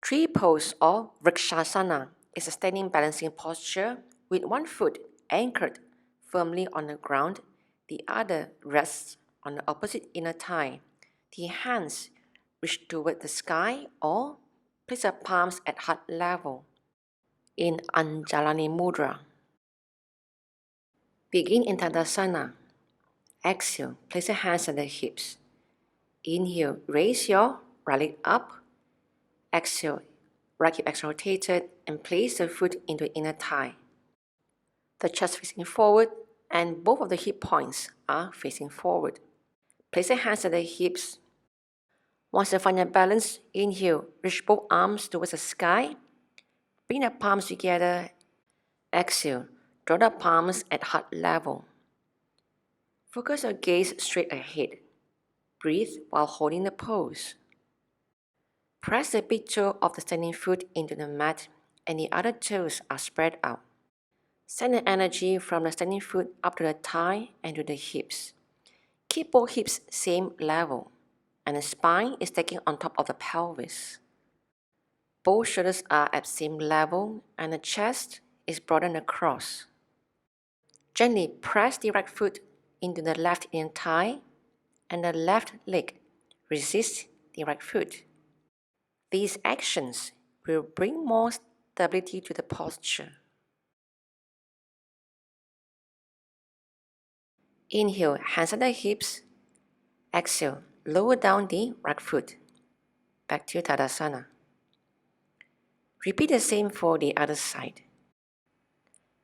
Tree pose or Vrksasana is a standing balancing posture with one foot anchored firmly on the ground, the other rests on the opposite inner thigh. The hands reach toward the sky or place the palms at heart level. In Anjalani Mudra. Begin in Tadasana. Exhale, place your hands on the hips. Inhale, raise your right leg up. Exhale, right hip extra rotated and place the foot into inner thigh. The chest facing forward and both of the hip points are facing forward. Place your hands on the hips. Once you find your balance, inhale, reach both arms towards the sky. Bring the palms together. Exhale, draw the palms at heart level. Focus your gaze straight ahead. Breathe while holding the pose. Press the big toe of the standing foot into the mat and the other toes are spread out. Send the energy from the standing foot up to the thigh and to the hips. Keep both hips same level and the spine is taking on top of the pelvis. Both shoulders are at same level and the chest is broadened across. Gently press the right foot into the left inner thigh and the left leg resists the right foot. These actions will bring more stability to the posture. Inhale, hands on the hips. Exhale, lower down the right foot. Back to Tadasana. Repeat the same for the other side.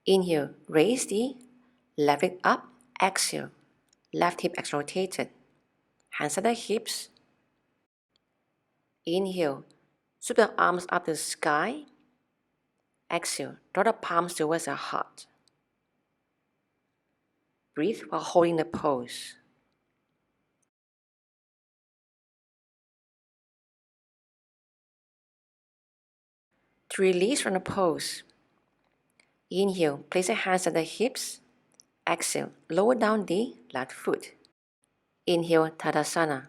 Inhale, raise the left leg up. Exhale, left hip extra rotated. Hands on the hips. Inhale, sweep the arms up to the sky. Exhale, draw the palms towards the heart. Breathe while holding the pose. To release from the pose, inhale, place your hands on the hips. Exhale, lower down the left foot. Inhale, Tadasana.